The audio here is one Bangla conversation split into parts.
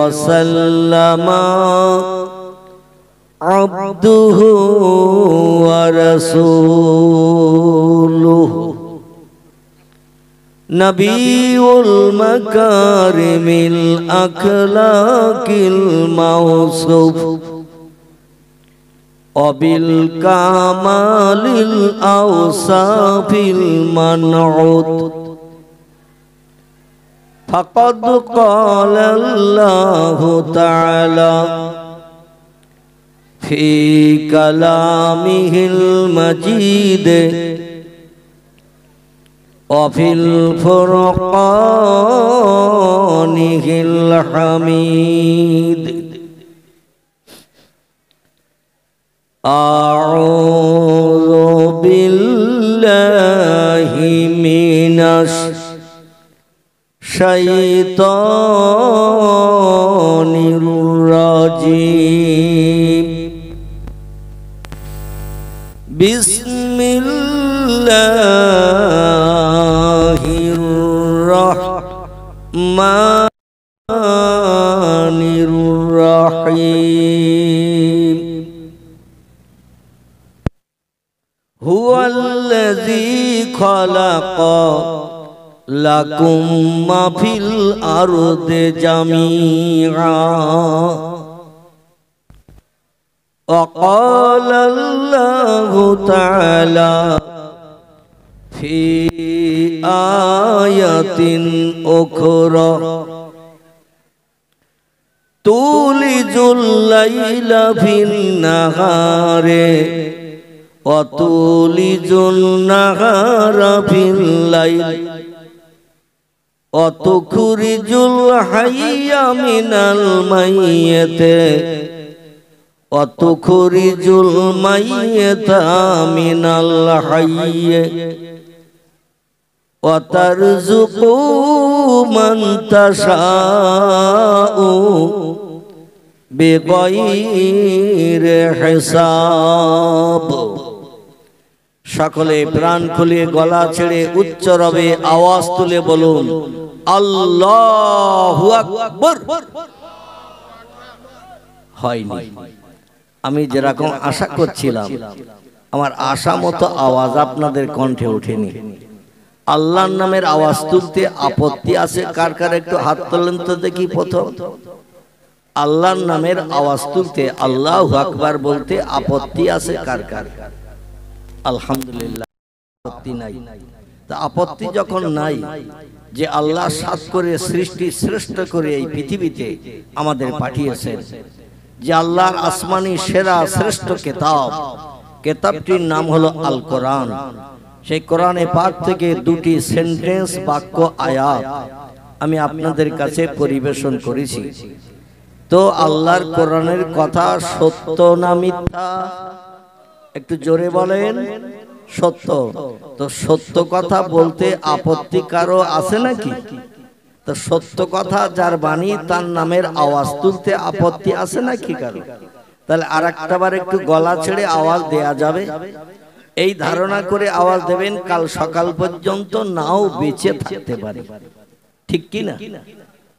وسلم عبده ورسوله نبي المكارم الأخلاق الموصوف وبالكمال الأوصاف المنعوت فقد قال الله تعالى في كلامه المجيد وفي الفرقانه الحميد أعوذ بالله من الشيطان الرجيم بسم الله الرحمن الرحيم هو الذي خلق لكم ما في الأرض جميعا وقال الله تعالى في آية أخرى تولج الليل في النهار وتولج النهار في الليل وتخرج الحي من الميت وتخرج الميت من الحي وترزق من تشاء بغير حساب সকলে প্রাণ খুলে গলা ছেড়ে উচ্চ রবে আওয়াজ তুলে বলুন আল্লাহু আকবার। হয়নি, আমি যেরকম আশা করছিলাম আমার আশা মতো আওয়াজ আপনাদের কণ্ঠে ওঠেনি। আল্লাহর নামের আওয়াজ তুলতে আপত্তি আছে কার কার? একটু হাত তোলেন তো দেখি। প্রথম, আল্লাহর নামের আওয়াজ তুলতে, আল্লাহু আকবার বলতে আপত্তি আছে কার কার? আলহামদুলিল্লাহ, আপত্তি নাই। তা আপত্তি যখন নাই, যে আল্লাহ সাত করে সৃষ্টি শ্রেষ্ঠ করে এই পৃথিবীতে আমাদের পাঠিয়েছেন, যে আল্লাহর আসমানি সেরা শ্রেষ্ঠ কিতাব, কিতাবটির নাম হলো আল কোরআন। সেই কোরআনে পাক থেকে দুটি সেন্টেন্স, বাক্য, আয়াত আমি আপনাদের কাছে পরিবেশন করেছি। তো আল্লাহর কোরআনের কথা সত্য না মিথ্যা? একটু জোরে বলেন। সত্য। তো সত্য কথা বলতে আপত্তি কারো আছে নাকি? তো সত্য কথা যার বাণী তার নামের আওয়াজ তুলতে আপত্তি আছে নাকি কারো? তাহলে আর একটা বার একটু গলা ছেড়ে আওয়াজ দেয়া যাবে, এই ধারণা করে আওয়াজ দেবেন। কাল সকাল পর্যন্ত নাও বেঁচে থাকতে পারে, ঠিক কি না?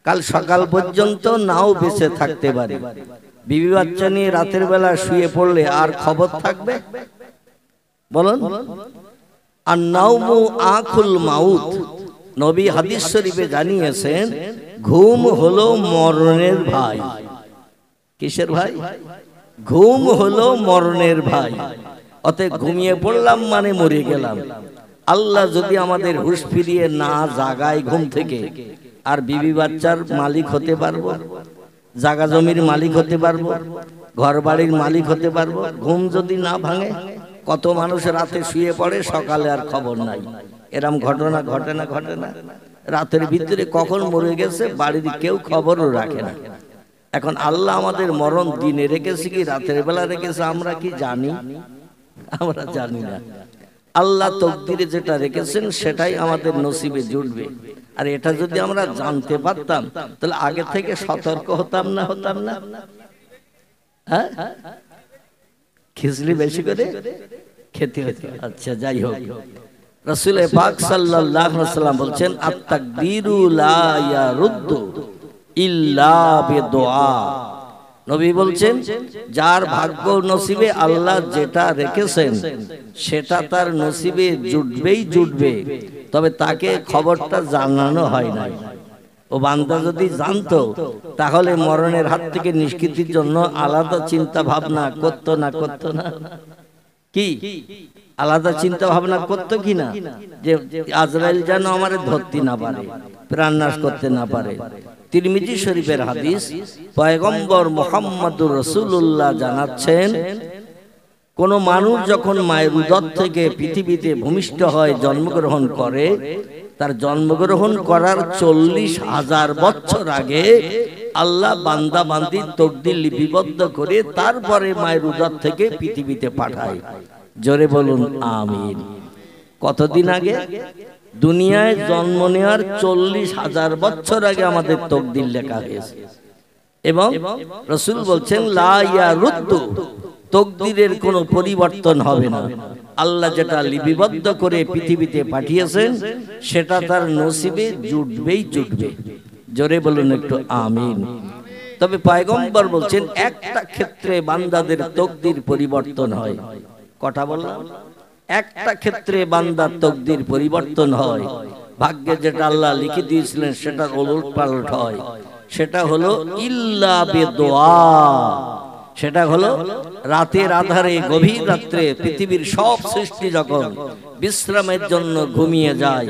কাল সকাল পর্যন্ত নাও বেঁচে থাকতে পারে। বিবি বাচ্চা নিয়ে রাতের বেলা শুয়ে পড়লে আর খবর থাকবে? বলুন। আর নাওমু আখুল মাউত, নবী হাদিস শরীফে জানিয়েছেন ঘুম হলো মরণের ভাই। কিসের ভাই? ঘুম হলো মরণের ভাই। অতএব ঘুমিয়ে পড়লাম মানে মরে গেলাম। আল্লাহ যদি আমাদের হুঁশ ফিরিয়ে না জাগায় ঘুম থেকে, আর বিবি বাচ্চার মালিক হতে পারবো? জাগা জমির মালিক হতে পারবো? ঘর বাড়ির মালিক হতে পারবো? ঘুম যদি না ভাঙে, কত মানুষ রাতে শুয়ে পড়ে, সকালে আর খবর নাই। এরম ঘটনা ঘটে না? ঘটে না? রাতের ভিতরে কখন মরে গেছে বাড়ির কেউ খবরও রাখে না। এখন আল্লাহ আমাদের মরণ দিনে রেখেছে কি রাতের বেলা রেখেছে আমরা কি জানি? আমরা জানি না। আল্লাহ তকদিরে যেটা রেখেছেন সেটাই আমাদের নসিবে জুটবে। আর এটা যদি আমরা জানতে পারতাম তাহলে আগে থেকে সতর্ক হতাম না? হতাম না? হ্যাঁ, খিচড়ি বেশি করে খেতে হতো। আচ্ছা, যাই হোক, রাসূল পাক সাল্লাল্লাহু আলাইহি ওয়াসাল্লাম বলছেন আত-তাকদীরু লা ইয়ারুদ্দু ইল্লা বিদুআ। নবী বলছেন যার ভাগ্য নসিবে আল্লাহ যেটা রেখেছেন সেটা তার নসিবে জুটবেই জুটবে, তবে তাকে খবরটা জানানো হয় না। ও বান্দা যদি জানতো তাহলে মরণের হাত থেকে নিষ্কৃতির জন্য আলাদা চিন্তা ভাবনা করতো না? কি আলাদা চিন্তা ভাবনা করতো কি না, যে আজরাইল যেন আমারে ধরতে না পারে, প্রাণনাশ করতে না পারে। তিরমিজি শরীফের হাদিস, পয়গম্বর মুহাম্মদুর রাসূলুল্লাহ জানাচ্ছেন, কোন মানুষ যখন মায়ের উদর থেকে পৃথিবীতে ভূমিষ্ঠ হয়, জন্মগ্রহণ করে, তার জন্মগ্রহণ করার 40,000 বছর আগে আল্লাহ বান্দা বান্দির তকদির লিপিবদ্ধ করে তারপরে মায়ের উদর থেকে পৃথিবীতে পাঠায়। জোরে বলুন আমিন। কতদিন আগে? দুনিয়ায় জন্ম নেওয়ার 40,000 বছর আগে আমাদের তকদির লেখা হয়েছে। এবং রাসূল বলছেন লা ইয়ারুদ্দু, তকদিরের কোনো পরিবর্তন হবে না। আল্লাহ যেটা লিপিবদ্ধ করে পৃথিবীতে পাঠিয়েছেন সেটা তার নসিবে জুটবেই জুটবে। জোরে বলুন একটু আমিন। তবে পয়গম্বর বলছেন একটা ক্ষেত্রে বান্দাদের তকদির পরিবর্তন হয়। কথা বললাম, একটা ক্ষেত্রে বান্দার তকদির পরিবর্তন হয়, ভাগ্যে যেটা আল্লাহ লিখে দিয়েছিলেন সেটার ওলট পালট হয়। সেটা হলো ইল্লা বিদুআ। সেটা হলো রাতের আধারে, গভীর রাত্রে পৃথিবীর সব সৃষ্টি যখন বিশ্রামের জন্য ঘুমিয়ে যায়,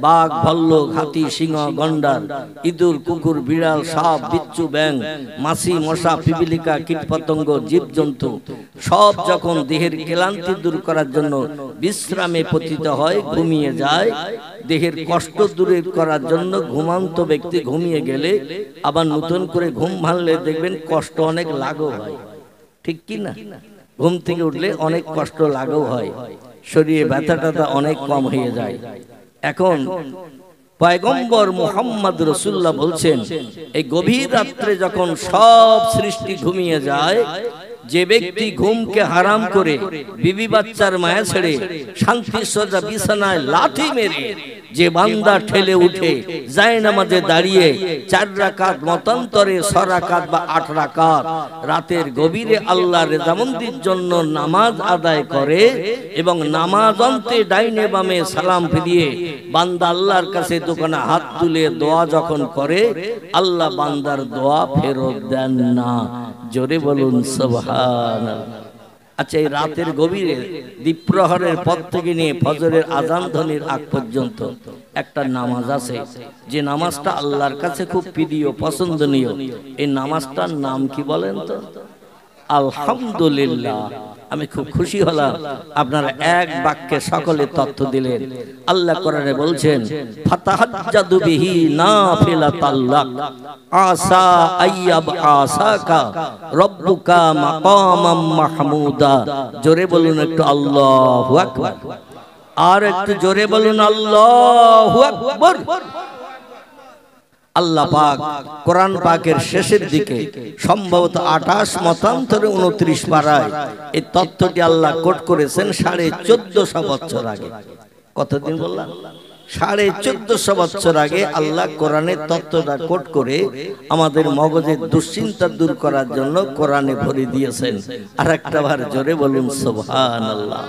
বাঘ, ভাল্লুক, হাতি, সিংহ, গন্ডার, ইঁদুর, কুকুর, বিড়াল, সাপ, বিচ্ছু, ব্যাঙ, মাছি, মশা, পিপিলিকা, কীটপতঙ্গ, জীবজন্তু সব যখন দেহের ক্লান্তি দূর করার জন্য বিশ্রামে পতিত হয়, ঘুমিয়ে যায়, দেহের কষ্ট দূর করার জন্য ঘুমান্ত ব্যক্তি ঘুমিয়ে গেলে আবার নতুন করে ঘুম ভাঙলে দেখবেন কষ্ট অনেক লাঘব হয়। ঠিক কি না? ঘুম থেকে উঠলে অনেক কষ্ট লাঘব হয়, শরীরে ব্যথা অনেক কম হয়ে যায়। এখন পয়গম্বর মুহাম্মদ রাসূলুল্লাহ বলছেন এই গভীর রাত্রে যখন সব সৃষ্টি ঘুমিয়ে যায়, যে ব্যক্তি ঘুমকে হারাম করে বিবি বাচ্চার মায়া ছেড়ে শান্তি সোজা বিছানায় লাথি মেরে যে বান্দা ঠেলে উঠে যায় নামাজে দাঁড়িয়ে 4 রাকাত মতান্তরে 6 রাকাত বা 8 রাকাত রাতের গভীরে আল্লাহর রেজামন্দির জন্য নামাজ আদায় করে এবং নামাজ অন্তে ডাইনে বামে সালাম ফিরিয়ে বান্দা আল্লাহর কাছে দোকানে হাত তুলে দোয়া যখন করে, আল্লাহ বান্দার দোয়া ফেরত দেন না। জোরে বলুন সুবহানাল্লাহ। আচ্ছা, এই রাতের গভীরে দ্বীপ্রহরের পর থেকে নিয়ে ফজরের আজান ধ্বনির আগ পর্যন্ত একটা নামাজ আছে, যে নামাজটা আল্লাহর কাছে খুব প্রিয়, পছন্দনীয়। এই নামাজটার নাম কি বলেন তো? আলহামদুলিল্লাহ। আমি খুব খুশি হলাম আপনারা এক বাক্যে সকলে তথ্য দিলেন। আল্লাহ কোরআনে বলছেন ফাতাহাজ্জাদু বিহি নাফিলাতাল লাক আসা আইয়াব আসাকা রব্বুকা মাকামাম মাহমুদা। জোরে বলুন একটু আল্লাহু আকবার। আর একটু জোরে বলুন আল্লাহু আকবার। আল্লাহ পাক কোরআন পাকের শেষের দিকে সম্ভবত 28 মতান্তরে 29 পারায় এই তত্ত্বটি আল্লাহ কোট করেছেন 1450 বছর আগে। কতদিন বললাম? 1450 বছর আগে আল্লাহ কোরআনের তত্ত্বটা কোট করে আমাদের মগজের দুশ্চিন্তা দূর করার জন্য কোরআনে ভরে দিয়েছেন। আর একটা বার জোরে বলুন সুবহানাল্লাহ।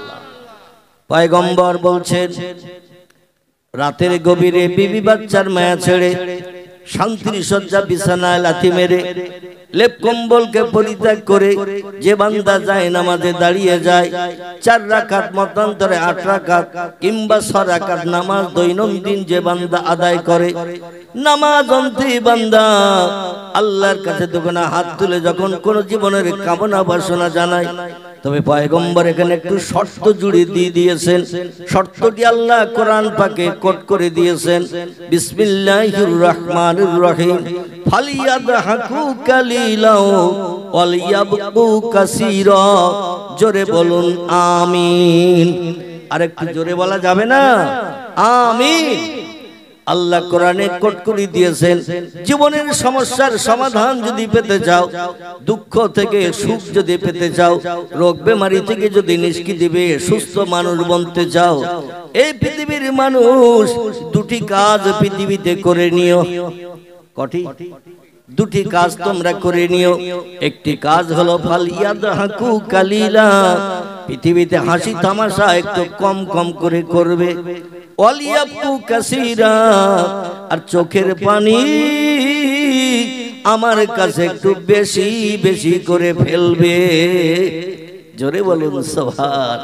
পয়গম্বর বলছেন রাতের গভীরে বিবি বাচ্চার মায়া ছেড়ে শান্তির শয্যা বিছানায় লাথি মেরে লেপ কম্বলকে পরিত্যাগ করে যে বান্দা যায় নামাজে দাঁড়িয়ে যায়, 4 রাকাত মতান্তরে 8 রাকাত কিংবা 6 রাকাত নামাজ দৈনন্দিন যে বান্দা আদায় করে, নামাজ অন্তে বান্দা আল্লাহর কাছে দোকানে হাত তুলে যখন কোন জীবনের কামনা বাসনা জানায়, তবে পয়গম্বর এখানে একটু শর্ত জুড়ে দিয়ে দিয়েছেন। শর্তটি আল্লাহ কোরআন পাকে কোট করে দিয়েছেন, বিসমিল্লাহির রহমানির রহিম ফালিয়াদহাকু কালিলাও ওয়ালিয়াবকু কাসীরা। জোরে বলুন আমিন। আরেকটু জোরে বলা যাবে না? আমিন। আল্লাহ কোরআনে কোট করে দিয়েছেন জীবনের সমস্যার সমাধান যদি পেতে চাও, দুঃখ থেকে সুখ যদি পেতে চাও, রোগ বেমারি থেকে যদি নিষ্কৃতি পেয়ে সুস্থ মানুষ বনতে চাও, এই পৃথিবীর মানুষ 2টি কাজ পৃথিবীতে করে নিও। কটি? দুটি কাজ তোমরা করে নিও। একটি কাজ হলো ফালিয়াদহাকু কালিলা, পৃথিবীতে হাসি তামাশা একটু কম কম করে করবে। ওয়ালিয়াবকু কাসীরা, আর চোখের পানি আমার কাছে একটু বেশি বেশি করে ফেলবে। জোরে বলুন সুবহান।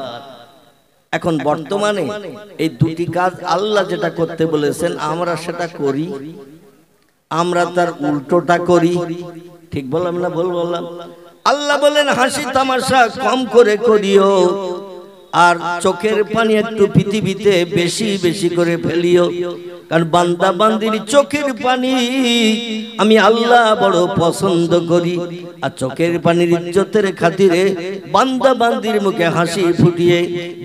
এখন বর্তমানে এই দুটি কাজ আল্লাহ যেটা করতে বলেছেন আমরা সেটা করি, আমরা তার উল্টোটা করি। ঠিক বললাম না ভুল বললাম? আল্লাহ বলেন হাসি তামাশা কম করে করিও, আর চোখের পানি একটু পৃথিবীতে বেশি বেশি করে ফেলিও। কারণ বান্দা বান্দির চোখের পানি আমি আল্লাহ বড় পছন্দ করি। আর চোখের পানির ইজ্জতের খাতিরে বান্দা বান্দির মুখে হাসি ফুটিয়ে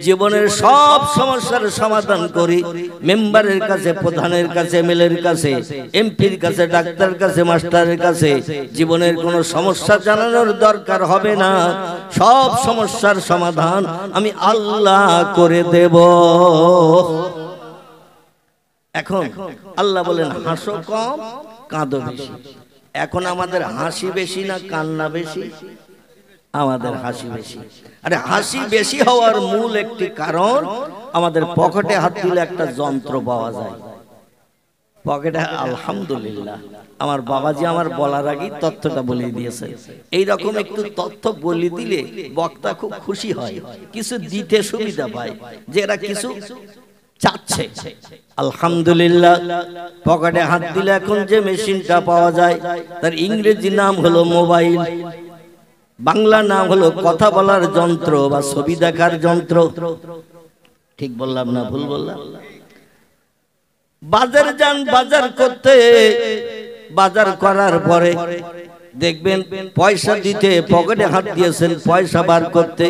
জীবনের সব সমস্যার সমাধান করি। মেম্বারের কাছে, প্রধানের কাছে, এমএলএর কাছে, এমপির কাছে, ডাক্তারের কাছে, মাস্টারের কাছে জীবনের কোনো সমস্যা জানানোর দরকার হবে না। সব সমস্যার সমাধান আমি আল্লাহ করে দেব। এখন আল্লাহ বলেন হাসো কম, কাঁদো বেশি। এখন আমাদের হাসি বেশি না কান্না বেশি? আমাদের হাসি বেশি। আরে হাসি বেশি হওয়ার মূল একটি কারণ, আমাদের পকেটে হাত দিলে একটা যন্ত্র পাওয়া যায়। পকেটে আলহামদুলিল্লাহ, আমার বাবাজি আমার বলার আগেই তথ্যটা বলে দিয়েছে। এইরকম একটু তথ্য বলে দিলে বক্তা খুব খুশি হয়, কিছু দিতে সুবিধা পায়, যে এরা কিছু চাচ্ছে। আলহামদুলিল্লাহ, পকেটে হাত দিলে এখন যে মেশিনটা পাওয়া যায় তার ইংরেজি নাম হলো মোবাইল, বাংলা নাম হলো কথা বলার যন্ত্র বা ছবি দেখার যন্ত্র। ঠিক বললাম না ভুল বললাম? বাজার যান বাজার করতে, বাজার করার পরে দেখবেন পয়সা দিতে পকেটে হাত দিয়েছেন পয়সা বার করতে,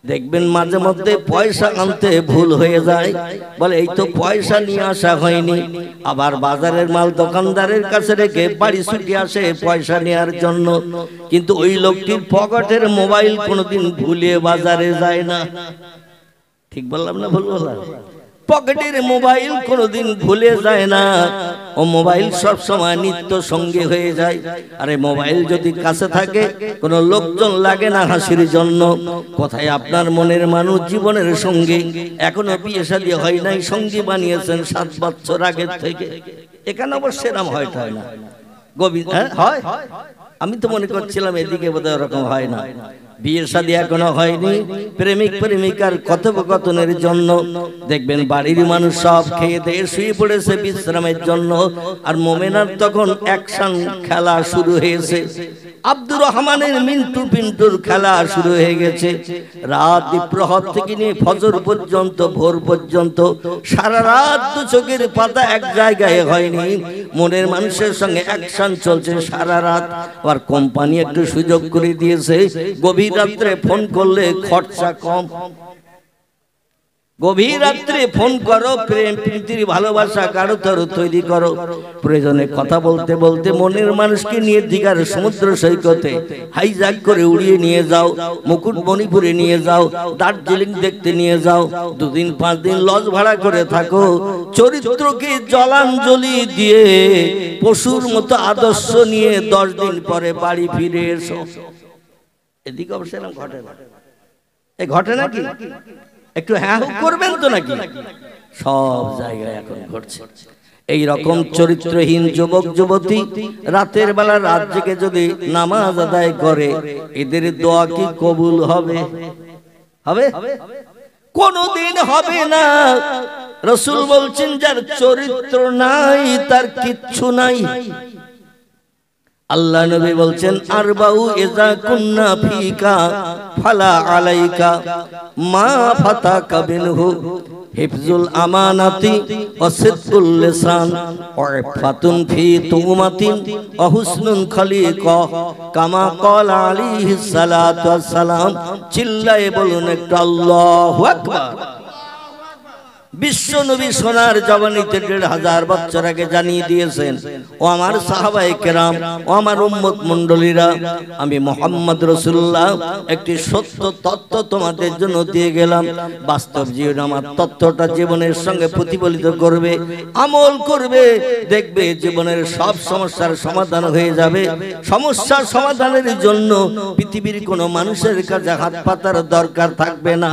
দেখবেন মাঝে মধ্যে পয়সা আনতে ভুল হয়ে যায়, বলে এই তো পয়সা নিয়ে আসা হয়নি। আবার বাজারের মাল দোকানদারের কাছে রেখে বাড়ি ছুটে আসে পয়সা নেওয়ার জন্য, কিন্তু ওই লোকটির পকেটের মোবাইল কোনোদিন ভুলে বাজারে যায় না। ঠিক বললাম না ভুল বললাম? পকেটের মোবাইল কোনোদিন ভুলে যায় না, ও মোবাইল সব সময় নিত্য সঙ্গে হয়ে যায়। আরে মোবাইল যদি কাছে থাকে কোনো লোকজন লাগে না হাসির জন্য। কোথায় আপনার মনের মানুষ, জীবনের সঙ্গী, এখনো বিয়ে শাদী হয় নাই, সঙ্গী বানিয়েছেন 7 বছর আগের থেকে। এখানে অবশ্য এরকম হয় না গোবিন্দ, হয়? আমি তো মনে করছিলাম এদিকে বোধহয় ওরকম হয় না। বিয়ে শাদী এখনো হয়নি, প্রেমিক প্রেমিকার কথোপকথনের জন্য দেখবেন বাড়ির মানুষ সব খেয়ে দিয়ে শুয়ে পড়েছে বিশ্রামের জন্য, আর মোমেনার তখন অ্যাকশন খেলা শুরু হয়েছে। আব্দুর রহমানের মিন্টু পিন্টুর খেলা শুরু হয়ে গেছে। রাত প্রহর থেকে নিয়ে ফজর পর্যন্ত, ভোর পর্যন্ত সারা রাত দু চোখের পাতা এক জায়গায় হয়নি। মনের মানুষের সঙ্গে অ্যাকশন চলছে সারা রাত। আবার কোম্পানি একটু সুযোগ করে দিয়েছে, গভীর রাত্রে ফোন করলে খরচা কম। গভীর রাত্রে ফোন করো, প্রেম প্রীতির ভালোবাসা কারো তরো তৈরি করো। প্রয়োজনে কথা বলতে বলতে মনের মানুষকে নিয়ে দীঘার সমুদ্র সৈকতে হাইজ্যাক করে উড়িয়ে নিয়ে যাও, মুকুটমণিপুরে নিয়ে যাও, দার্জিলিং দেখতে নিয়ে যাও, 2 দিন 5 দিন লজ ভাড়া করে থাকো। চরিত্রকে জলাঞ্জলি দিয়ে পশুর মতো আদর্শ নিয়ে 10 দিন পরে বাড়ি ফিরে এসো। এদিকে অবশ্য ঘটে না। এই ঘটে নাকি? একটু হ্যাঁ করবেন তো নাকি? সব জায়গায় এখন ঘটছে এই রকম চরিত্রহীন যুবক যুবতী রাতের বেলা রাত জেগে যদি নামাজ আদায় করে, এদের দোয়া কি কবুল হবে? হবে? কোনদিন হবে না। রাসূল বলছেন যার চরিত্র নাই তার কিচ্ছু নাই। আল্লাহ নবী বলছেন আরবাউ ইযা কুন্না ফিকা ফালা আলাইকা মা ফাতাকা বিনহু হিফজুল আমানাতি ওয়া সিদকুল লিসান ওয়া ইফাতুন ফি তুমাতিন ওয়া হুসনুন খলিকা কামা ক্বালা আলাইহিস সালাতু ওয়াস সালাম। চিল্লায়ে বলুন একটু আল্লাহু আকবার। বিশ্ব নবী সোনার জবানিতে ১৫০০ বছর আগে জানিয়ে দিয়েছেন, ও আমার সাহাবায়ে কেরাম, ও আমার উম্মত মণ্ডলীরা, আমি মুহাম্মদ রাসূলুল্লাহ একটি সত্য তত্ত্ব তোমাদের জন্য দিয়ে গেলাম। বাস্তব জীবনে আমার তত্ত্বটা জীবনের সঙ্গে প্রতিফলিত করবে, আমল করবে, দেখবে জীবনের সব সমস্যার সমাধান হয়ে যাবে। সমস্যা সমাধানের জন্য পৃথিবীর কোনো মানুষের কাছে হাত পাতার দরকার থাকবে না,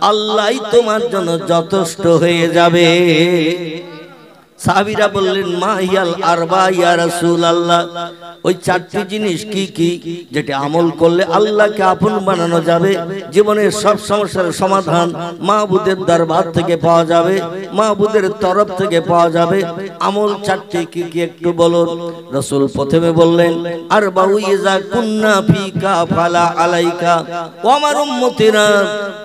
আল্লাহই তোমার জন্য যথেষ্ট হয়ে যাবে। সাহাবীরা বললেন, মা হিয়াল আরবা ইয়া রাসূলুল্লাহ, ওই চারটি জিনিস কি কি যেটা আমল করলে আল্লাহকে আপন বানানো যাবে, জীবনের সব সমস্যার সমাধান মাহবুদের দরবার থেকে পাওয়া যাবে, মাহবুদের তরফ থেকে পাওয়া যাবে। আমল চারটি কি কি একটু বলুন। রাসূল প্রথমে বললেন, আরবাউ ইযা কুন্না ফিকা ফালা আলাইকা, ও আমার উম্মতেরা,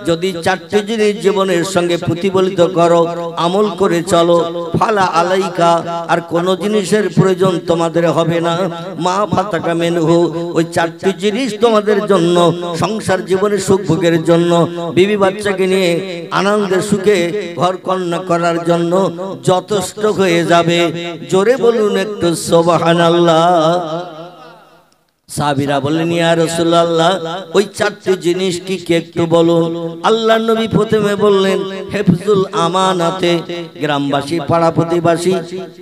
যদি চারটি জিনিস জীবনের সঙ্গে প্রতিফলিত করো, আমল করে চলো, ফালা আলাইকা, আর কোন জিনিসের প্রয়োজন তোমাদের হবে না। মা ফাতাকা মেনহু, ওই চারটি জিনিস তোমাদের জন্য সংসার জীবনে সুখ ভোগের জন্য, বিবি বাচ্চাকে নিয়ে আনন্দের সুখে ঘর কন্যা করার জন্য যথেষ্ট হয়ে যাবে। জোরে বলুন একটু সুবহানাল্লাহ। সাহাবীরা বললেন, ইয়া রাসূলুল্লাহ, ওই চারটি জিনিস কি কি একটু বলুন। আল্লাহর নবী প্রথমে বললেন, হিফজুল আমানাতে, গ্রামবাসী পাড়া প্রতিবাসী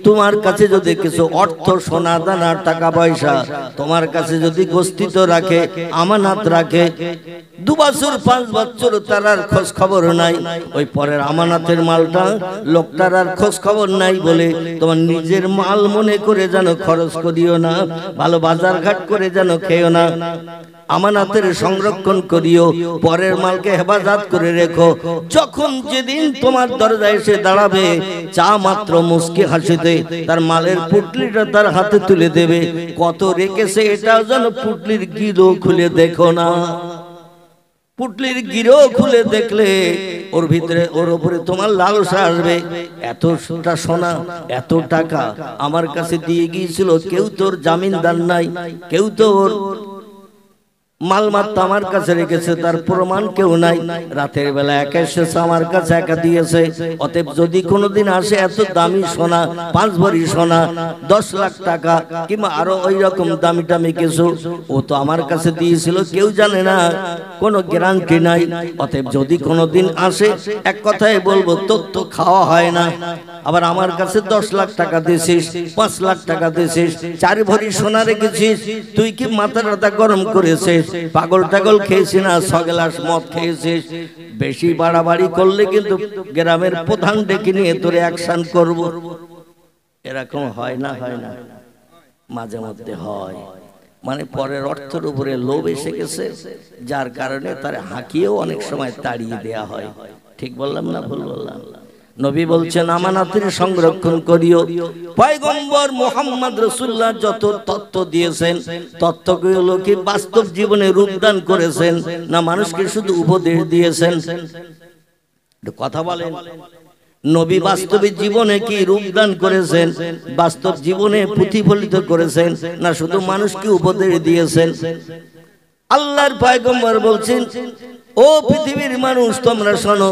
তোমার কাছে যদি কিছু অর্থ সোনা দানা টাকা পয়সা তোমার কাছে যদি গচ্ছিত রাখে, আমানত রাখে, 2 বছর 5 বছর তার আর খোঁজ খবর নাই, ওই পরের আমানতের মালটা লোকটার আর খোঁজ খবর নাই বলে তোমার নিজের মাল মনে করে যেন খরচ করিও না, ভালো বাজার ঘাট করে যেন খেও না। আমানতের সংরক্ষণ করিও, পরের মালকে হেফাজত করে রেখো। যখন যেদিন তোমার দরজায় এসে দাঁড়াবে, চা মাত্র মুস্কি হাসিতে তার মালের পুটলিটা তার হাতে তুলে দেবে। কত রেখেছে এটাও যেন পুটলির গিরো খুলে দেখো না। পুটলির গিরো খুলে দেখলে ওর ভিতরে ওর উপরে তোমার লালসা আসবে। এতটা সোনা এত টাকা আমার কাছে দিয়ে গিয়েছিল, কেউ তোর জামিনদার নাই, কেউ তো ওর মালমাত্তা আমার কাছে রেখেছে, তার প্রমাণ কেউ নাই। রাতের বেলা একা এসেছে, আমার কাছে একা দিয়েছে। অতএব যদি কোনোদিন আসে এত দামি সোনা, 5 ভরি সোনা, 10 লাখ টাকা কিংবা আরো ওই রকম দামি দামি কিছু, ও তো আমার কাছে দিয়েছিল, কেউ জানে না, কোনো গ্যারান্টি নাই। অতএব যদি কোনোদিন আসে, এক কথায় বলবো, তোর তো খাওয়া হয় না। আবার আমার কাছে 10 লাখ টাকা দিয়েছিস, 5 লাখ টাকা দিয়েছিস, 4 ভরি সোনা রেখেছিস, তুই কি মাথা টাথা গরম করেছিস? পাগল টাগল খেয়েছিস না? 6 গ্লাস মদ খেয়েছিস? বেশি বাড়াবাড়ি করলে কিন্তু গ্রামের প্রধান ডেকে নিয়ে তোরে অ্যাকশন করব। এরকম হয় না? হয় না? মাঝে মধ্যে হয়। মানে পরের অর্থের উপরে লোভ এসে গেছে, যার কারণে তার হাঁকিয়েও অনেক সময় তাড়িয়ে দেয়া হয়। ঠিক বললাম না ভুল বললাম? নবী বলছেন, আমানতের সংরক্ষণ করিও। পয়গম্বর মুহাম্মদ রাসূলুল্লাহ যত তত্ত্ব দিয়েছেন, তত্ত্বগুলো কি বাস্তব জীবনে রূপদান করেছেন, না মানুষকে শুধু উপদেশ দিয়েছেন? কথা বলেন। নবী বাস্তবে জীবনে কি রূপদান করেছেন, বাস্তব জীবনে প্রতিফলিত করেছেন, না শুধু মানুষকে উপদেশ দিয়েছেন? আল্লাহর পয়গম্বর বলছেন, ও পৃথিবীর মানুষ, তোমরা শোনো,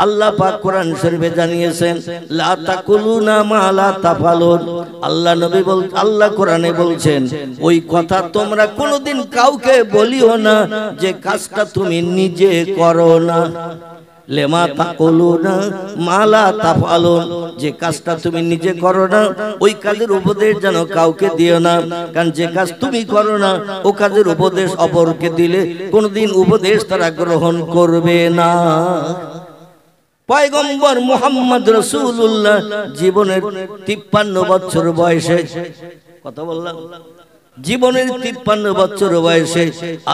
আল্লাহ পাক কোরআন শরীফে জানিয়েছেন, লা তাকুলুনা মা লা তাফালুন। আল্লাহ নবী আল্লাহ কোরআনে বলছেন, ওই কথা তোমরা কোনোদিন কাউকে বলিও না যে কাজটা তুমি নিজে করো না। লেমা তাকুলুনা মা লা তাফালুন, যে কাজটা তুমি নিজে করো না, ওই কাজের উপদেশ যেন কাউকে দিও না। কারণ যে কাজ তুমি করো না, ও কাজের উপদেশ অপরকে দিলে কোনদিন উপদেশ তারা গ্রহণ করবে না। পয়গম্বর মুহাম্মদ রাসূলুল্লাহ জীবনের 53 বছর বয়সে, কথা বললাম, জীবনের 53 বছর বয়সে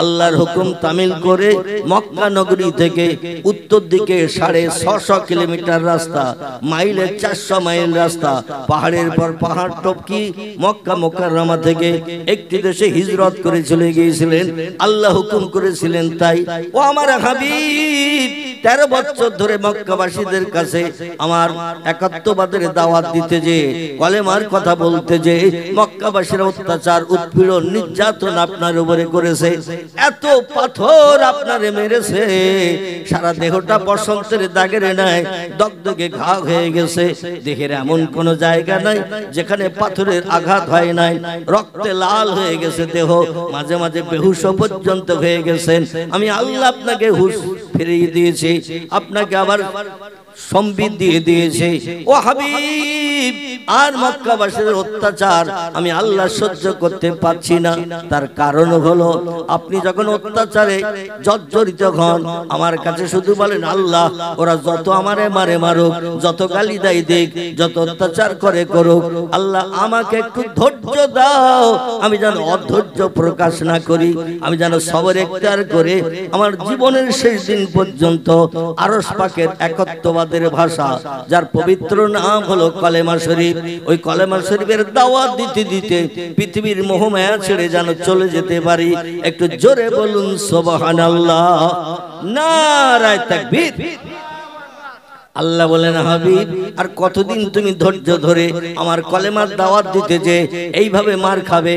আল্লাহর হুকুম তামিল করে মক্কা নগরী থেকে উত্তর দিকে 650 কিলোমিটার রাস্তা, মাইলে 400 মাইল রাস্তা, পাহাড়ের পর পাহাড় টপকি মক্কা মুকাররমা থেকে একটি দেশে হিজরত করে চলে গিয়েছিলেন। আল্লাহ হুকুম করেছিলেন তাই। ও আমার হাবিব, 13 বছর ধরে মক্কাবাসীদের কাছে আমার একাত্মবাদের দাওয়াত দিতে যে, কলেমার কথা বলতে যে, মক্কাবাসীর অত্যাচার উৎপীড়ন নির্যাতন আপনার উপরে করেছে, এত পাথর আপনারে মেরেছে, সারা দেহটা বসন্তের দাগের নাই দগদগে ঘা হয়ে গেছে। দেহের এমন কোন জায়গা নাই যেখানে পাথরের আঘাত হয় নাই, রক্তে লাল হয়ে গেছে দেহ, মাঝে মাঝে বেহুশ পর্যন্ত হয়ে গেছেন। আমি আল্লাহ আপনাকে হুশ ফিরিয়ে দিয়েছি, আপনাকে আবার সম্বিত দিয়ে দিয়েছে। ও হাবিব, আর মক্কাবাসীর অত্যাচার আমি আল্লাহ সহ্য করতে পারছি না। তার কারণ হলো আপনি যখন অত্যাচারে জর্জরিত হন, আমার কাছে শুধু বলেন আল্লাহ ওরা যত আমারে মারে মারুক, যত গালি দেয় দিক, যত অত্যাচার করে করুক, আল্লাহ আমাকে একটু ধৈর্য দাও, আমি যেন অধৈর্য প্রকাশ না করি, আমি যেন সবর এখতিয়ার করে আমার জীবনের শেষ দিন পর্যন্ত আরশ পাকের একত্ববাদ ভাষা, যার পবিত্র নাম হলো কলেমা শরীফ, ওই কলেমা শরীফের দাওয়াত দিতে দিতে পৃথিবীর মোহমায়া ছেড়ে যেন চলে যেতে পারি। একটু জোরে বলুন সুবহানাল্লাহ, নারায়ে তাকবীর। আল্লাহ বলেন হাবিব, আর কতদিন তুমি ধৈর্য ধরে আমার কলেমার দাওয়াত দিতে যে এইভাবে মার খাবে?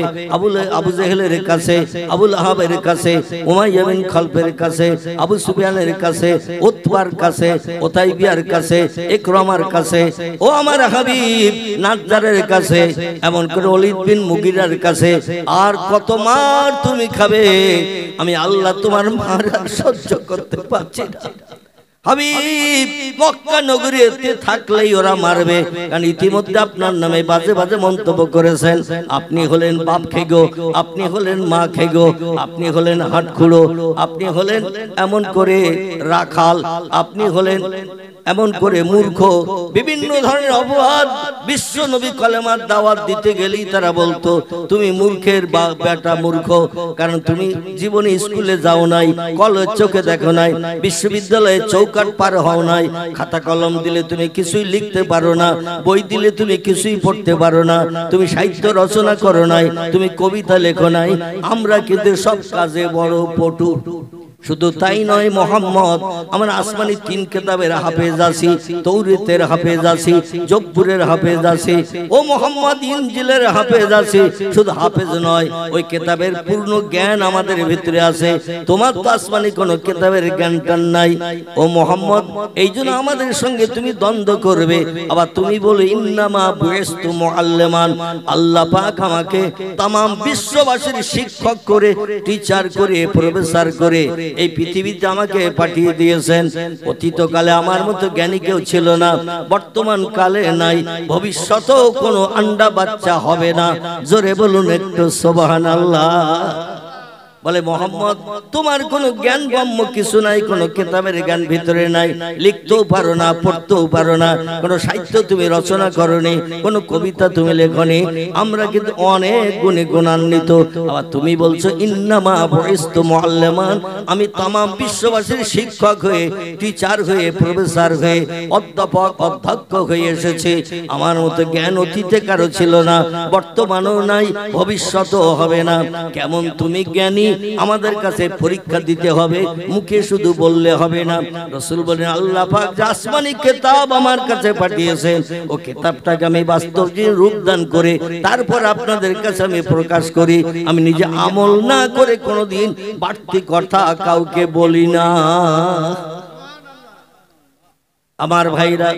আবু জেহেলের কাছে, আবুল আহাবের কাছে, উমাইয়া বিন খালফের কাছে, আবু সুফিয়ানের কাছে, উতবার কাছে, উতাইবিয়ার কাছে, ইকরামার কাছে, ও আমার হাবিব নাজ্জারের কাছে, এমন করে ওলীদ বিন মুগিরার কাছে, আর কত মার তুমি খাবে? আমি আল্লাহ তোমার মার সহ্য করতে পারছি না। হাবিব, মক্কা নগরীতে থাকলেই ওরা মারবে, কারণ ইতিমধ্যে আপনার নামে বাজে বাজে মন্তব্য করেছেন। আপনি হলেন বাপ খেগো, আপনি হলেন মা খেগো, আপনি হলেন হাটখুড়ো, আপনি হলেন এমন করে রাখাল, আপনি হলেন এমন করে মূর্খ, বিভিন্ন ধরনের অপবাদ। বিশ্ব নবী কলেমার দাওয়াত দিতে গেলেই তারা বলতো তুমি মূর্খের বেটা মূর্খ, কারণ তুমি জীবনে স্কুলে যাও নাই, কলেজ চোখে দেখো নাই, বিশ্ববিদ্যালয়ে চৌকাট পার হও নাই, খাতা কলম দিলে তুমি কিছুই লিখতে পারো না, বই দিলে তুমি কিছুই পড়তে পারো না, তুমি সাহিত্য রচনা করো নাই, তুমি কবিতা লেখো নাই, আমরা কিন্তু সব কাজে বড় পটু। শুধু তাই নয়, মোহাম্মদ আমার আসমানি 3 কিতাবের হাফেজ আছি, তৌরাতের হাফেজ আছি, জব্বুরের হাফেজ আছি, ও মোহাম্মদ ইনজিলের হাফেজ আছি। শুধু হাফেজ নয়, ওই কিতাবের পূর্ণ জ্ঞান আমাদের ভিতরে আছে। তোমার তো আসমানি কোনো কিতাবের জ্ঞানটা নাই। ও মোহাম্মদ, এইজন্য আমাদের সঙ্গে তুমি দ্বন্দ্ব করবে, আবার তুমি বলে ইন্নামা বুইস্তু মুআল্লিমান, আল্লাহ পাক আমাকে तमाम বিশ্ববাসীর শিক্ষক করে, টিচার করে, প্রফেসর করে এই পৃথিবীতে আমাকে পাঠিয়ে দিয়েছেন। অতীতকালে আমার মতো জ্ঞানী কেউ ছিল না, বর্তমান কালে নাই, ভবিষ্যতেও কোনো আন্ডা বাচ্চা হবে না। জোরে বলুন একটু সুবহানাল্লাহ। বলে মোহাম্মদ, তোমার কোনো জ্ঞান গম্য কিছু নাই, কোনো কিতাবের জ্ঞান ভিতরে নাই, লিখতেও পারো না, পড়তেও পারো না, কোনো সাহিত্য তুমি রচনা করনি, কোনো কবিতা তুমি লেখনি, আমরা কিন্তু অনেক গুণে গুণান্বিত। আবার তুমি বলছো ইন্নামা বুইস্তু মুআল্লিমান, আমি तमाम বিশ্ববাসীর শিক্ষক হয়ে, টিচার হয়ে, প্রফেসর হয়ে, অধ্যাপক অধ্যক্ষ হয়ে এসেছি। আমার মতো জ্ঞান অতীতে কারো ছিল না, বর্তমানেও নাই, ভবিষ্যতেও হবে না। কেমন তুমি জ্ঞানী? আমাদের কাছে পরীক্ষা দিতে হবে, মুখে শুধু বললে হবে না। রাসূল বলেন আল্লাহ পাক যে আসমানি কিতাব আমার কাছে পাঠিয়েছেন, ও কিতাবটাকে আমি বাস্তব রূপ দান করে তারপর আপনাদের কাছে আমি প্রকাশ করি। আমি নিজে আমল না করে কোনোদিন বাড়তি কথা কাউকে বলি না। আমার ভাইরা,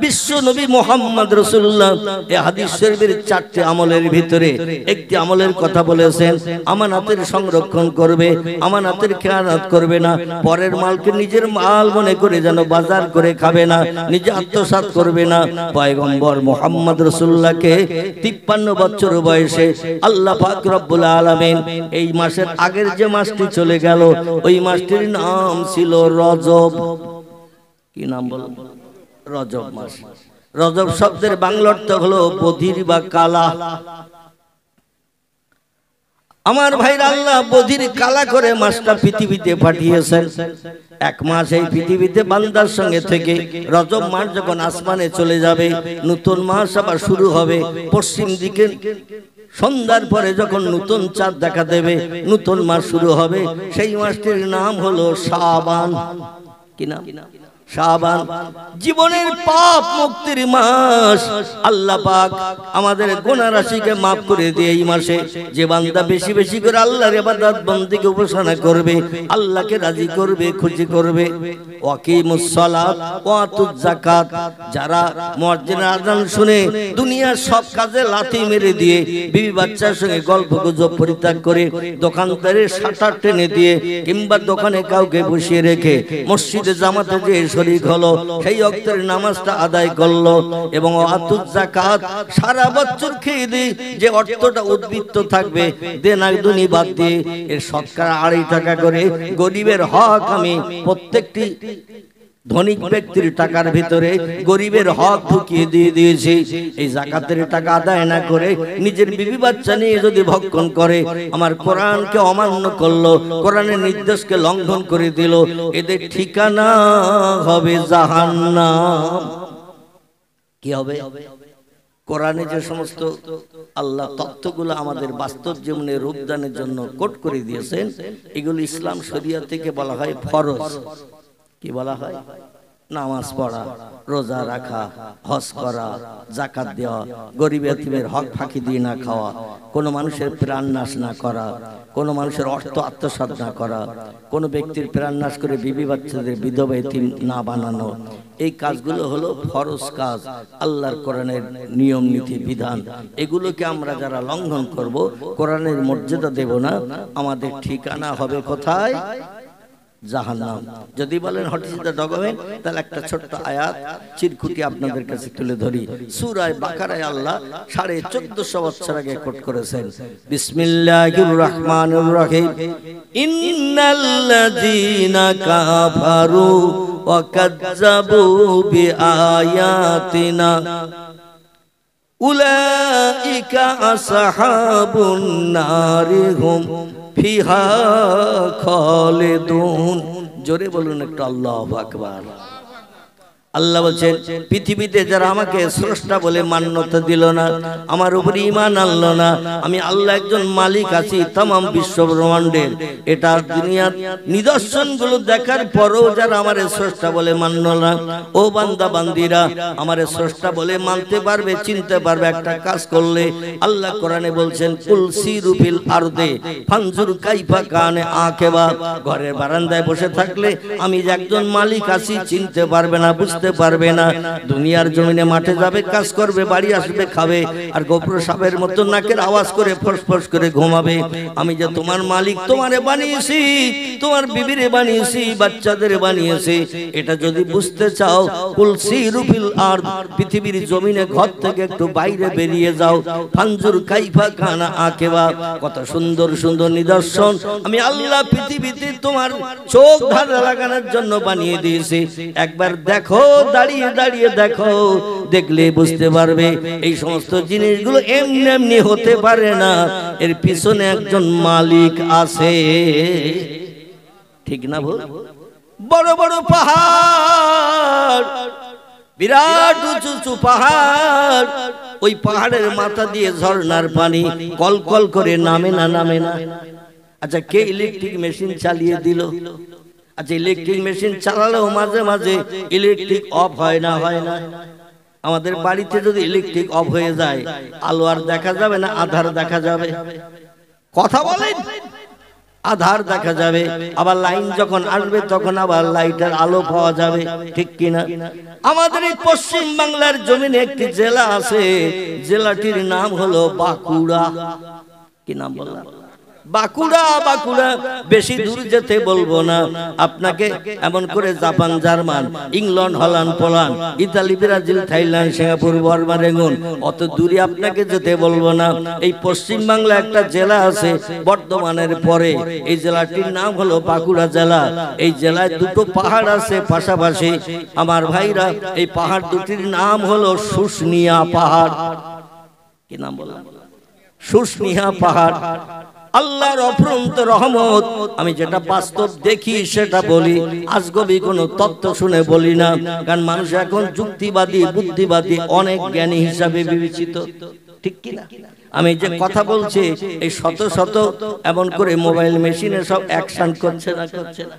বিশ্ব নবী মোহাম্মদ রাসূলুল্লাহ এই হাদিস শরীফের 4টি আমলের ভিতরে একটি আমলের কথা বলেছেন, আমানতের সংরক্ষণ করবে, আমানতের খেয়ানত করবে না, পরের মালকে নিজের মাল মনে করে যেন বাজার করে খাবে না, নিজে আত্মসাৎ করবে না। পয়গম্বর মোহাম্মদ রাসূলুল্লাহকে 53 বছর বয়সে আল্লাহ পাক রব্বুল আলামিন এই মাসের আগের যে মাসটি চলে গেল, ওই মাসটির নাম ছিল রজব। কি নাম বলেন? রজব মাস। রজব শব্দের বাংলা অর্থ হলো বধির বা কালা। আমার ভাইরা, আল্লাহ বধির কালা করে মাসটা পৃথিবীতে পাঠিয়েছেন। 1 মাস এই পৃথিবীতে বান্দার সঙ্গে থেকে রজব মাস যখন আসমানে চলে যাবে, নতুন মাস আবার শুরু হবে। পশ্চিম দিকে সন্ধ্যার পরে যখন নতুন চাঁদ দেখা দেবে, নতুন মাস শুরু হবে। সেই মাসটির নাম হলো শাবান। কি নাম? শাবান। জীবনের পাপ মুক্তির মাস। আল্লাহ পাক আমাদের গুনাহ রাশিকে maaf করে দিয়ে এই মাসে যে বান্দা বেশি বেশি করে আল্লাহর ইবাদত বন্দেগী উপাসনা করবে, আল্লাহকে রাজি করবে, খুশি করবে। ওয়াকিমুস সালাত ওয়া আতুজ যাকাত। যারা মুয়াজ্জিনের আযান শুনে দুনিয়ার সব কাজে লাথি মেরে দিয়ে বিবি বাচ্চার সঙ্গে গল্প গুজব পরিত্যাগ করে দোকানদারের শাটার টেনে দিয়ে কিংবা দোকানে কাউকে বসিয়ে রেখে মসজিদে জামাতে যে শরীক হলো, সেই ওয়াক্তের নামাজটা আদায় করলো এবং আতুজ যাকাত সারা বছর খেয়ে দিয়ে যে অর্থটা উদ্বৃত্ত থাকবে দেনাদুনি বাদ দিয়ে এর শতকরা 2.5 টাকা করে গরিবের হক আমি প্রত্যেকটি ধনিক ব্যক্তির টাকার ভিতরে গরিবের হক ঢুকিয়ে দিয়ে দিয়েছি। এই যাকাতের টাকা আদায় না করে নিজের বিবি বাচ্চা নিয়ে যদি ভক্ষণ করে, আমার কোরআনকে অমান্য করলো, কোরআনের নির্দেশকে লঙ্ঘন করে দিল, এদের ঠিকানা হবে জাহান্নাম। কি হবে? কোরআনে যে সমস্ত আল্লাহ তত্ত্বগুলো আমাদের বাস্তব জীবনে রূপদানের জন্য কোট করে দিয়েছেন, এগুলো ইসলাম শরিয়া থেকে বলা হয় ফরজ। কি বলা হয়? নামাজ পড়া, রোজা রাখা, হজ করা, যাকাত দেওয়া, গরিব এতিমের হক ফাঁকি দিয়ে না খাওয়া, কোনো মানুষের প্রাণ নাশ না করা, কোনো মানুষের অর্থ আত্মসাৎ না করা, কোনো ব্যক্তির প্রাণ নাশ করে বিবি বাচ্চাদের বিধবা এতিম না বানানো, এই কাজগুলো হলো ফরজ কাজ, আল্লাহর কোরআনের নিয়ম নীতি বিধান। এগুলোকে আমরা যারা লঙ্ঘন করব, কোরআনের মর্যাদা দেব না, আমাদের ঠিকানা হবে কোথায়? জাহান্নাম। যদি বলেন হোয়াট ইজ দ্য ডকুমেন্ট, তাহলে একটা ছোট্ট আয়াত চিরকুটি আপনাদের কাছে তুলে ধরি। সূরা বাকারায় আল্লাহ 1450 বছর আগে কোট করেছেন, বিসমিল্লাহির রহমানির রহিম, ইন্নাল্লাযীনা কাফারু ওয়া কাযযাবু বিআয়াতিনা উলাইকা আসহাবুন নারি হুম ফিহা খালিদুন। জোরে বলুন একটু আল্লাহু আকবার। আল্লাহ বলছেন, পৃথিবীতে যারা আমাকে স্রষ্টা বলে মান্যতা দিল না, আমার উপরে ঈমান আনলো না, আমি আল্লাহ একজন মালিক আছি तमाम বিশ্ব ব্রহ্মাণ্ডের, এটা দুনিয়ার নিদর্শনগুলো দেখার পরেও যারা আমারে স্রষ্টা বলে মানল না, ও বান্দা বান্দিরা আমারে স্রষ্টা বলে মানতে পারবে, চিনতে পারবে একটা কাজ করলে। আল্লাহ কোরআনে বলছেন, কুল সিরু ফিল আরদে ফানজুর কাইফা কানে আকিবা। ঘরের বারান্দায় বসে থাকলে আমি যে একজন মালিক আছি চিনতে পারবে না, বুঝতে পারবে না। দুনিয়ার জমিনে মাঠে যাবে, কাজ করবে, বাড়ি আসবে, খাবে, আর গোপ্র সাপের মতো নাকের আওয়াজ করে ফসফস করে ঘুমাবে। আমি যে তোমার মালিক, তোমারে বানিয়েছি, তোমার বিবিরে বানিয়েছি, বাচ্চাদের বানিয়েছি, এটা যদি বুঝতে চাও, কুল সিরু ফিল আরদ, পৃথিবীর জমিনে ঘর থেকে একটু বাইরে বেরিয়ে যাও, ফানজুর কাইফা কানা আকিবা। কত সুন্দর সুন্দর নিদর্শন আমি আল্লাহ পৃথিবীতে তোমার চোখ ধাঁধা লাগানোর জন্য বানিয়ে দিয়েছি। একবার দেখো, দাঁড়িয়ে দাঁড়িয়ে দেখো, দেখলে বুঝতে পারবে এই সমস্ত জিনিসগুলো এমনি এমনি হতে পারে না, এর পিছনে একজন মালিক আছে। ঠিক না ভুল? বড় বড় পাহাড়, বিরাট উঁচু উঁচু পাহাড়, ওই পাহাড়ের মাথা দিয়ে ঝর্ণার পানি কল কল করে নামে না, নামে না। আচ্ছা, কে ইলেকট্রিক মেশিন চালিয়ে দিল? আচ্ছা, ইলেকট্রিক মেশিন চালালেও মাঝে মাঝে ইলেকট্রিক অফ হয় না, হয় না? আমাদের বাড়িতে যদি ইলেকট্রিক অফ হয়ে যায়, আলো আর দেখা যাবে না, আধার দেখা যাবে। কথা বলেন, আধার দেখা যাবে। আবার লাইন যখন আসবে তখন আবার লাইটের আলো পাওয়া যাবে, ঠিক কিনা? আমাদের এই পশ্চিম বাংলার জমিনে একটি জেলা আছে, জেলাটির নাম হলো বাঁকুড়া। কি নাম বললাম? বাঁকুড়া। বাঁকুড়া বেশি দূর যেতে বলবো না আপনাকে, এমন করে Japan, German, England, Holland, Poland, Italy, Brazil, Thailand, Singapore, Burma, Rangoon, অত দূরে আপনাকে যেতে বলবো না। এই পশ্চিম বাংলা একটা জেলা আছে বর্ধমানের পরে, এই জেলাটির নাম হলো বাঁকুড়া জেলা। এই জেলায় দুটো পাহাড় আছে পাশাপাশি। আমার ভাইরা, এই পাহাড় দুটির নাম হলো শুশুনিয়া পাহাড়। কি নাম বললাম? শুশুনিয়া পাহাড়। আল্লাহর অফুরন্ত রহমত। আমি যেটা বাস্তব দেখি সেটা বলি, আজগবি কোনো তত্ত্ব শুনে বলি না, কারণ মানুষ এখন যুক্তিবাদী, বুদ্ধিবাদী, অনেক জ্ঞানী হিসাবে বিবেচিত, ঠিক কি না? আমি যে কথা বলছি, এই শত শত এমন করে মোবাইল মেশিনে সব অ্যাকশন করছে না, করছে না?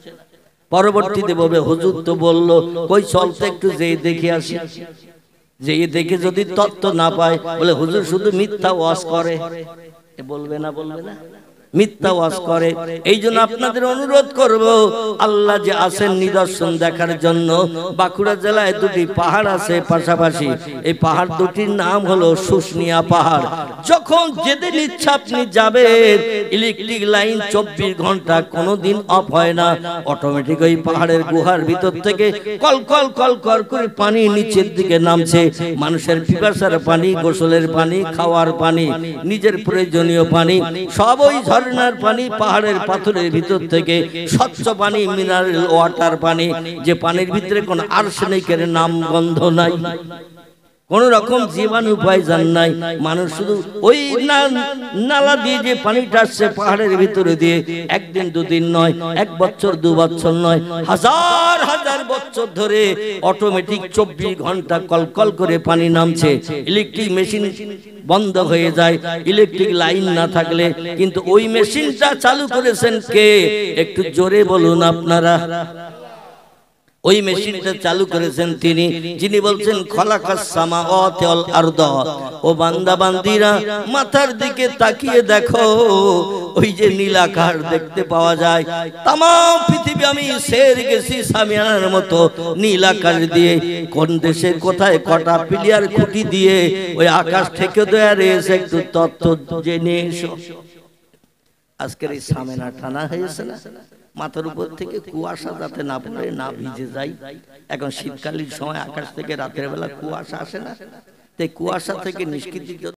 পরবর্তীতে বলবে হুজুর তো বললো, কই চলতে একটু যেয়ে দেখে আসি। যেয়ে দেখে যদি তত্ত্ব না পায়, বলে হুজুর শুধু মিথ্যা ওয়াজ করে। বলবে না, বলবে না, মিথ্যা ওয়াজ করে। এই জন্য আপনাদের অনুরোধ করব, আল্লাহ যে আছেন নিদর্শন দেখার জন্য। বাঁকুড়া জেলায় দুটি পাহাড় আছে পাশাপাশি, এই পাহাড় দুটির নাম হলো শুশুনিয়া পাহাড়। যখন যেদিন ইচ্ছা আপনি যাবেন, ইলেকট্রিক লাইন 24 ঘন্টা কোনোদিন অফ হয় না। অটোমেটিক ওই পাহাড়ের গুহার ভিতর থেকে কল কল কল কল করে পানি নিচের দিকে নামছে। মানুষের পিপাসার পানি, গোসলের পানি, খাওয়ার পানি, নিজের প্রয়োজনীয় পানি, সব ওই ঝর্ণার পানি, পাহাড়ের পাথরের ভিতর থেকে স্বচ্ছ পানি, মিনারেল ওয়াটার পানি, যে পানির ভিতরে কোনো আর্সেনিকের নাম গন্ধ নাই, কোন রকম জীবাণু পয়জন নাই। মানুষ শুধু ওই নালা দিয়ে যে পানিটা আসছে পাহাড়ের ভিতরে দিয়ে, একদিন দুদিন নয়, 1 বছর 2 বছর নয়, হাজার হাজার বছর ধরে অটোমেটিক 24 ঘন্টা কলকল করে পানি নামছে। ইলেকট্রিক মেশিন বন্ধ হয়ে যায় ইলেকট্রিক লাইন না থাকলে, কিন্তু ওই মেশিনটা চালু করেছেন কে? একটু জোরে বলুন আপনারা। ওই মেশিনটা চালু করেছেন তিনি, যিনি বলছেন খলাকাস সামাওয়াতি ওয়াল আরদ। ও বান্দা বান্দিরা, মাথার দিকে তাকিয়ে দেখো, ওই যে নীল আকাশ দেখতে পাওয়া যায়। তাম পৃথিবী আমি সের গেছি সামিয়ানার মতো নীল আকাশ দিয়ে। কোন দেশে কোথায় কটা প্লেয়ার খুঁটি দিয়ে ওই আকাশ থেকে দয়া রয়েছে, একটু তত্ত্ব জেনে এসো। আজকের এই সামেনা টানা হয়েছে না, মাথার উপর থেকে কুয়াশা যাতে না পড়ে, না ভিজে যায়। এখন শীতকালীন সময় আকাশ থেকে রাতের বেলা কুয়াশা আসে না, তাই কুয়াশা থেকে নিষ্কৃতি